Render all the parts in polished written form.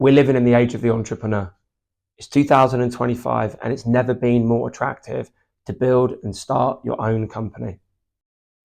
We're living in the age of the entrepreneur. It's 2025 and it's never been more attractive to build and start your own company.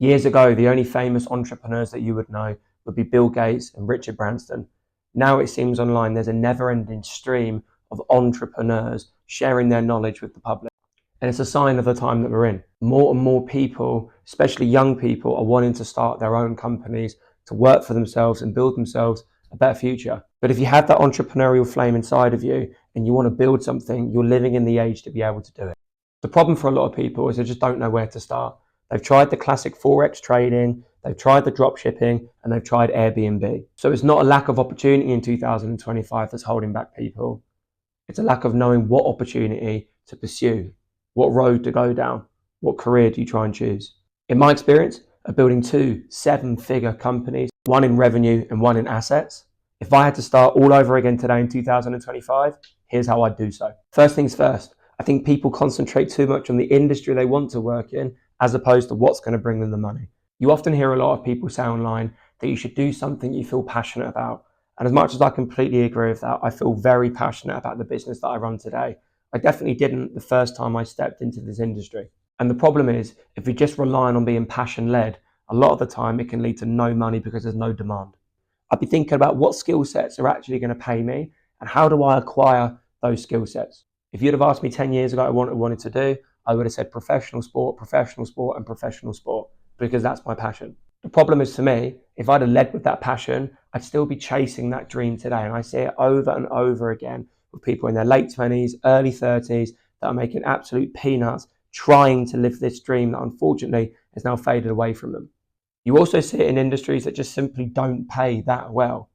Years ago, the only famous entrepreneurs that you would know would be Bill Gates and Richard Branson. Now it seems online there's a never-ending stream of entrepreneurs sharing their knowledge with the public. And it's a sign of the time that we're in. More and more people, especially young people, are wanting to start their own companies, to work for themselves and build themselves a better future. But if you have that entrepreneurial flame inside of you and you want to build something, you're living in the age to be able to do it. The problem for a lot of people is they just don't know where to start. They've tried the classic Forex trading, they've tried the drop shipping, and they've tried Airbnb. So it's not a lack of opportunity in 2025 that's holding back people. It's a lack of knowing what opportunity to pursue, what road to go down, what career do you try and choose. In my experience of building 2 7-figure companies, one in revenue and one in assets, if I had to start all over again today in 2025, here's how I'd do so. First things first, I think people concentrate too much on the industry they want to work in as opposed to what's going to bring them the money. You often hear a lot of people say online that you should do something you feel passionate about. And as much as I completely agree with that, I feel very passionate about the business that I run today. I definitely didn't the first time I stepped into this industry. And the problem is, if you're just relying on being passion-led, a lot of the time it can lead to no money because there's no demand. I'd be thinking about what skill sets are actually going to pay me and how do I acquire those skill sets. If you'd have asked me 10 years ago what I wanted to do, I would have said professional sport, and professional sport, because that's my passion. The problem is, for me, if I'd have led with that passion, I'd still be chasing that dream today. And I see it over and over again with people in their late 20s, early 30s that are making absolute peanuts, trying to live this dream that unfortunately has now faded away from them. You also see it in industries that just simply don't pay that well.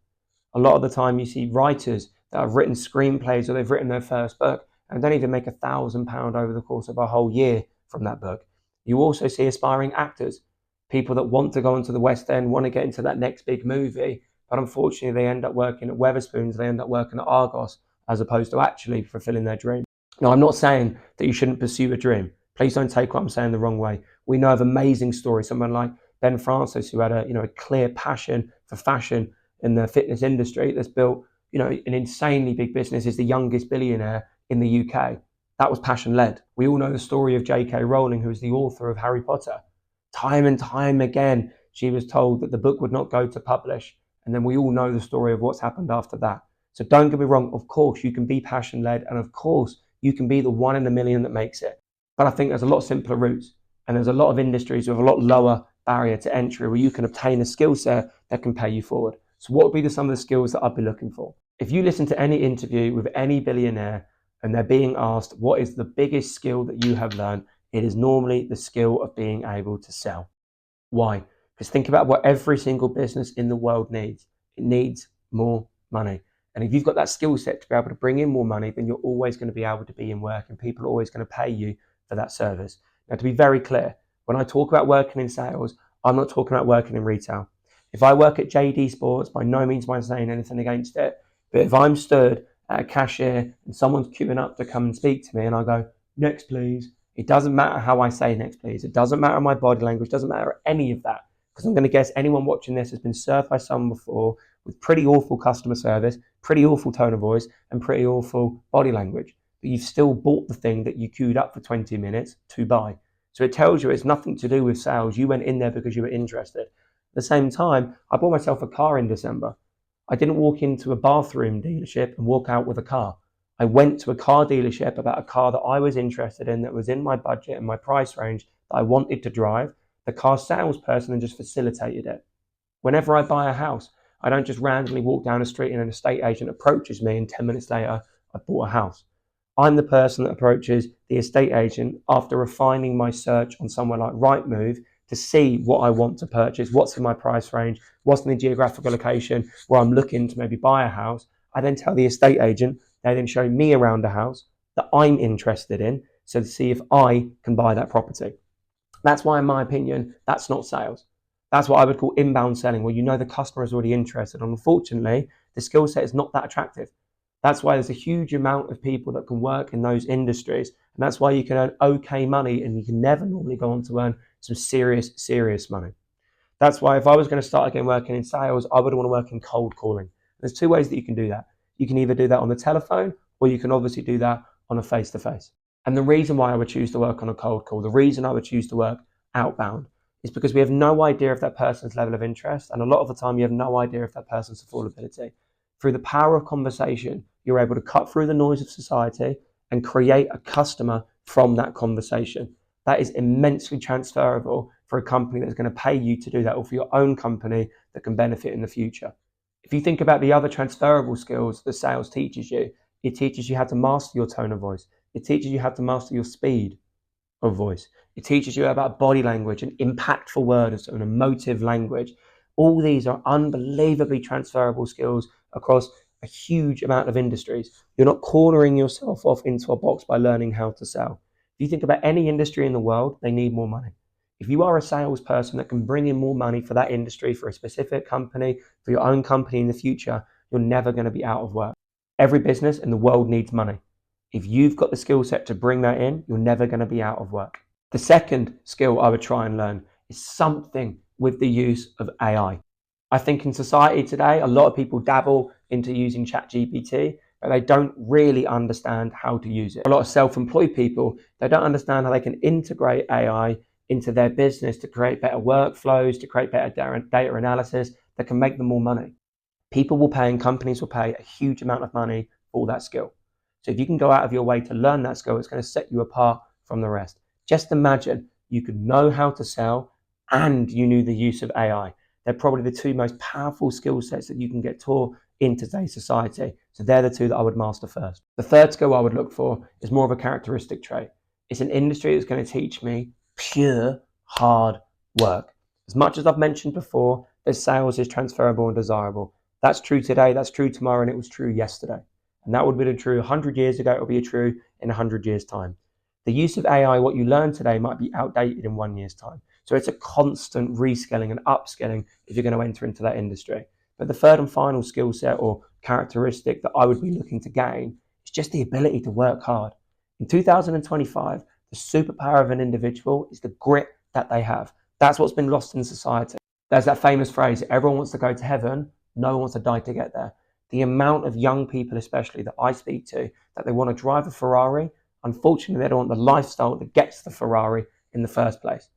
A lot of the time you see writers that have written screenplays or they've written their first book and don't even make £1,000 over the course of a whole year from that book. You also see aspiring actors, people that want to go into the West End, want to get into that next big movie, but unfortunately they end up working at Wetherspoons, they end up working at Argos, as opposed to actually fulfilling their dream. Now, I'm not saying that you shouldn't pursue a dream. Please don't take what I'm saying the wrong way. We know of amazing stories, someone like Ben Francis, who had a clear passion for fashion in the fitness industry, that's built an insanely big business, is the youngest billionaire in the UK. That was passion-led. We all know the story of J.K. Rowling, who is the author of Harry Potter. Time and time again, she was told that the book would not go to publish. And then we all know the story of what's happened after that. So don't get me wrong, of course you can be passion-led, and of course you can be the 1 in a million that makes it. But I think there's a lot simpler routes, and there's a lot of industries with a lot lower barrier to entry where you can obtain a skill set that can pay you forward. So what would be some of the skills that I'd be looking for? If you listen to any interview with any billionaire and they're being asked what is the biggest skill that you have learned, it is normally the skill of being able to sell. Why? Because think about what every single business in the world needs. It needs more money. And if you've got that skill set to be able to bring in more money, then you're always going to be able to be in work and people are always going to pay you for that service. Now, to be very clear, when I talk about working in sales, I'm not talking about working in retail. If I work at JD Sports, by no means am I saying anything against it, but if I'm stood at a cashier and someone's queuing up to come and speak to me and I go, next please, it doesn't matter how I say next please, it doesn't matter my body language, it doesn't matter any of that, because I'm going to guess anyone watching this has been served by someone before with pretty awful customer service, pretty awful tone of voice, and pretty awful body language. But you've still bought the thing that you queued up for 20 minutes to buy. So it tells you it's nothing to do with sales. You went in there because you were interested. At the same time, I bought myself a car in December. I didn't walk into a bathroom dealership and walk out with a car. I went to a car dealership about a car that I was interested in, that was in my budget and my price range, that I wanted to drive. The car salesperson and just facilitated it. Whenever I buy a house, I don't just randomly walk down the street and an estate agent approaches me and 10 minutes later, I bought a house. I'm the person that approaches the estate agent after refining my search on somewhere like Rightmove to see what I want to purchase, what's in my price range, what's in the geographical location where I'm looking to maybe buy a house. I then tell the estate agent, they then show me around a house that I'm interested in, so to see if I can buy that property. That's why, in my opinion, that's not sales. That's what I would call inbound selling, where you know the customer is already interested. And unfortunately, the skill set is not that attractive. That's why there's a huge amount of people that can work in those industries. And that's why you can earn okay money and you can never normally go on to earn some serious money. That's why if I was going to start again working in sales, I would want to work in cold calling. There's 2 ways that you can do that. You can either do that on the telephone, or you can obviously do that on a face-to-face. And the reason why I would choose to work on a cold call, the reason I would choose to work outbound, is because we have no idea of that person's level of interest. And a lot of the time, you have no idea of that person's affordability. Through the power of conversation, you're able to cut through the noise of society and create a customer from that conversation. That is immensely transferable for a company that's going to pay you to do that, or for your own company that can benefit in the future. If you think about the other transferable skills that sales teaches you, it teaches you how to master your tone of voice. It teaches you how to master your speed of voice. It teaches you about body language and impactful words and emotive language. All these are unbelievably transferable skills across a huge amount of industries. You're not cornering yourself off into a box by learning how to sell. If you think about any industry in the world, they need more money. If you are a salesperson that can bring in more money for that industry, for a specific company, for your own company in the future, you're never going to be out of work. Every business in the world needs money. If you've got the skill set to bring that in, you're never going to be out of work. The second skill I would try and learn is something with the use of AI. I think in society today, a lot of people dabble into using ChatGPT, but they don't really understand how to use it. A lot of self-employed people, they don't understand how they can integrate AI into their business to create better workflows, to create better data analysis that can make them more money. People will pay and companies will pay a huge amount of money for that skill. So if you can go out of your way to learn that skill, it's going to set you apart from the rest. Just imagine you could know how to sell and you knew the use of AI. They're probably the two most powerful skill sets that you can get taught in today's society. So they're the two that I would master first. The third skill I would look for is more of a characteristic trait. It's an industry that's going to teach me pure hard work. As much as I've mentioned before, that sales is transferable and desirable. That's true today, that's true tomorrow, and it was true yesterday. And that would be true 100 years ago, it will be true in 100 years' time. The use of AI, what you learn today, might be outdated in 1 year's time. So it's a constant reskilling and upskilling if you're going to enter into that industry. But the third and final skill set or characteristic that I would be looking to gain is just the ability to work hard. In 2025, the superpower of an individual is the grit that they have. That's what's been lost in society. There's that famous phrase, everyone wants to go to heaven, no one wants to die to get there. The amount of young people, especially that I speak to, that they want to drive a Ferrari, unfortunately, they don't want the lifestyle that gets the Ferrari in the first place.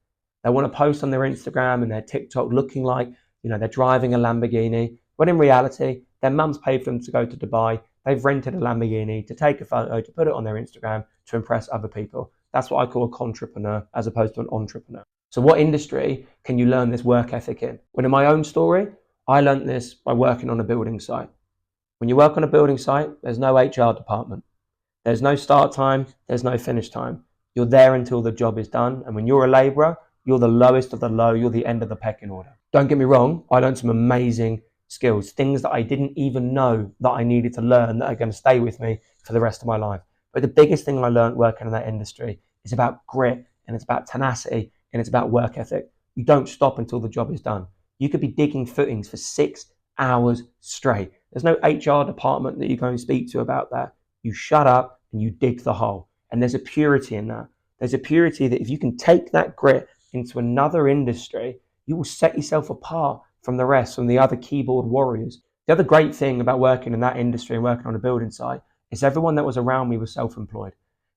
They want to post on their Instagram and their TikTok looking like, they're driving a Lamborghini, when in reality, their mum's paid for them to go to Dubai. They've rented a Lamborghini to take a photo, to put it on their Instagram, to impress other people. That's what I call a contrepreneur as opposed to an entrepreneur. So what industry can you learn this work ethic in? Well, in my own story, I learned this by working on a building site. When you work on a building site, there's no HR department. There's no start time, there's no finish time. You're there until the job is done. And when you're a labourer, you're the lowest of the low, you're the end of the pecking order. Don't get me wrong, I learned some amazing skills, things that I didn't even know that I needed to learn that are going to stay with me for the rest of my life. But the biggest thing I learned working in that industry is about grit, and it's about tenacity, and it's about work ethic. You don't stop until the job is done. You could be digging footings for 6 hours straight. There's no HR department that you go and speak to about that. You shut up and you dig the hole. And there's a purity in that. There's a purity that if you can take that grit into another industry, you will set yourself apart from the rest, from the other keyboard warriors. The other great thing about working in that industry and working on a building site is everyone that was around me was self-employed,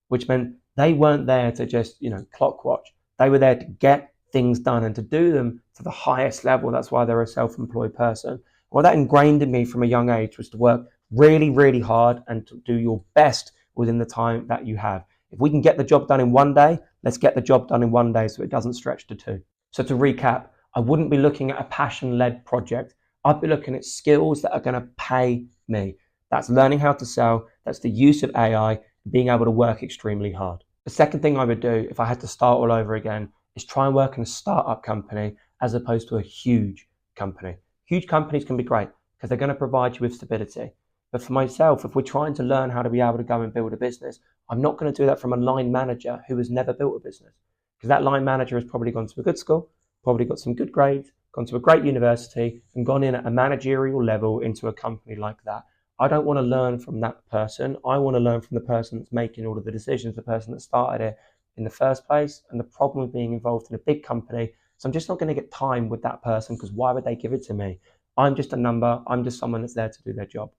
which meant they weren't there to just, clock watch. They were there to get things done and to do them to the highest level. That's why they're a self-employed person. What that ingrained in me from a young age was to work really, really hard and to do your best within the time that you have. If we can get the job done in 1 day, let's get the job done in 1 day so it doesn't stretch to 2. So to recap, I wouldn't be looking at a passion-led project. I'd be looking at skills that are going to pay me. That's learning how to sell. That's the use of AI, being able to work extremely hard. The second thing I would do if I had to start all over again is try and work in a startup company as opposed to a huge company. Huge companies can be great because they're going to provide you with stability. But for myself, if we're trying to learn how to be able to go and build a business, I'm not going to do that from a line manager who has never built a business. Because that line manager has probably gone to a good school, probably got some good grades, gone to a great university, and gone in at a managerial level into a company like that. I don't want to learn from that person. I want to learn from the person that's making all of the decisions, the person that started it in the first place. And the problem with being involved in a big company, so I'm just not going to get time with that person because why would they give it to me? I'm just a number. I'm just someone that's there to do their job.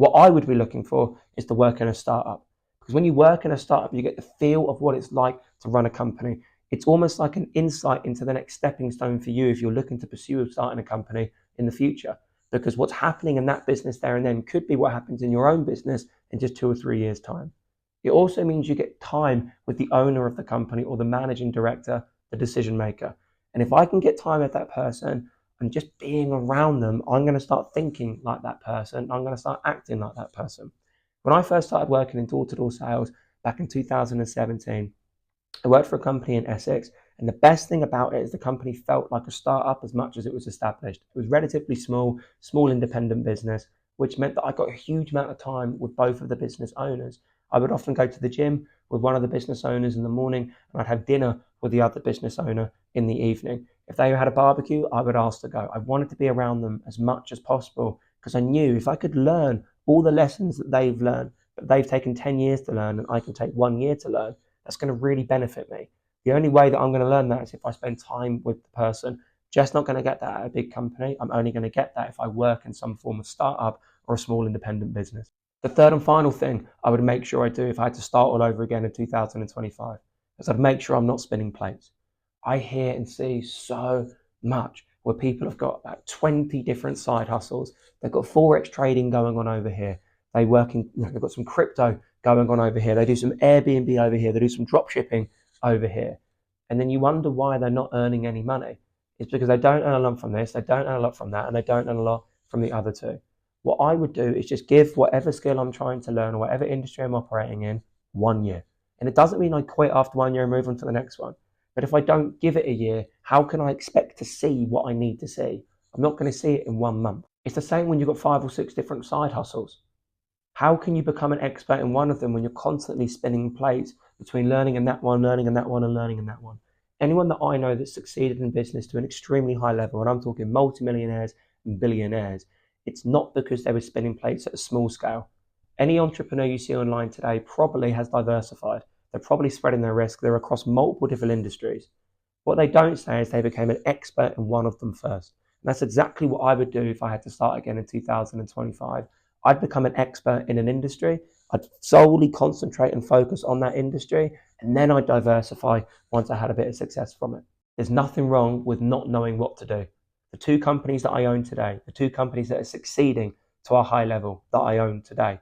What I would be looking for is to work in a startup. Because when you work in a startup, you get the feel of what it's like to run a company. It's almost like an insight into the next stepping stone for you if you're looking to pursue starting a company in the future. Because what's happening in that business there and then could be what happens in your own business in just 2 or 3 years' time. It also means you get time with the owner of the company or the managing director, the decision maker. And if I can get time with that person and just being around them, I'm going to start thinking like that person. I'm going to start acting like that person. When I first started working in door-to-door sales back in 2017, I worked for a company in Essex, and the best thing about it is the company felt like a startup as much as it was established. It was relatively small independent business, which meant that I got a huge amount of time with both of the business owners. I would often go to the gym with one of the business owners in the morning, and I'd have dinner with the other business owner in the evening. If they had a barbecue, I would ask to go. I wanted to be around them as much as possible because I knew if I could learn all the lessons that they've learned, but they've taken 10 years to learn and I can take 1 year to learn, that's going to really benefit me. The only way that I'm going to learn that is if I spend time with the person. Just not going to get that at a big company. I'm only going to get that if I work in some form of startup or a small independent business. The third and final thing I would make sure I do if I had to start all over again in 2025 is I'd make sure I'm not spinning plates. I hear and see so much where people have got about 20 different side hustles. They've got Forex trading going on over here. They've got some crypto going on over here. They do some Airbnb over here. They do some drop shipping over here. And then you wonder why they're not earning any money. It's because they don't earn a lot from this, they don't earn a lot from that, and they don't earn a lot from the other two. What I would do is just give whatever skill I'm trying to learn or whatever industry I'm operating in 1 year. And it doesn't mean I quit after 1 year and move on to the next one. But if I don't give it a year, how can I expect to see what I need to see? I'm not going to see it in 1 month. It's the same when you've got 5 or 6 different side hustles. How can you become an expert in one of them when you're constantly spinning plates between learning in that one, learning in that one, and learning in that one? Anyone that I know that's succeeded in business to an extremely high level, and I'm talking multimillionaires and billionaires, it's not because they were spinning plates at a small scale. Any entrepreneur you see online today probably has diversified. They're probably spreading their risk. They're across multiple different industries. What they don't say is they became an expert in one of them first. And that's exactly what I would do if I had to start again in 2025. I'd become an expert in an industry. I'd solely concentrate and focus on that industry, and then I'd diversify once I had a bit of success from it. There's nothing wrong with not knowing what to do. The 2 companies that I own today, the 2 companies that are succeeding to a high level that I own today,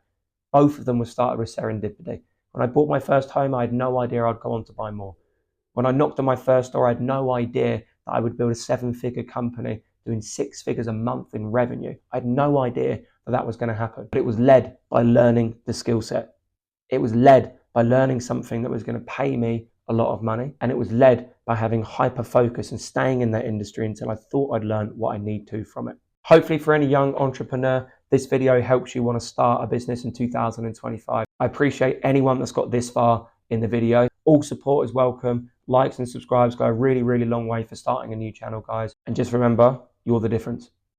both of them were started with serendipity. When I bought my first home, I had no idea I'd go on to buy more. When I knocked on my first door, I had no idea that I would build a 7-figure company doing 6 figures a month in revenue. I had no idea that was going to happen. But it was led by learning the skill set. It was led by learning something that was going to pay me a lot of money. And it was led by having hyper focus and staying in that industry until I thought I'd learned what I need to from it. Hopefully for any young entrepreneur, this video helps you want to start a business in 2025. I appreciate anyone that's got this far in the video. All support is welcome. Likes and subscribes go a really, really long way for starting a new channel, guys. And just remember, you're the difference.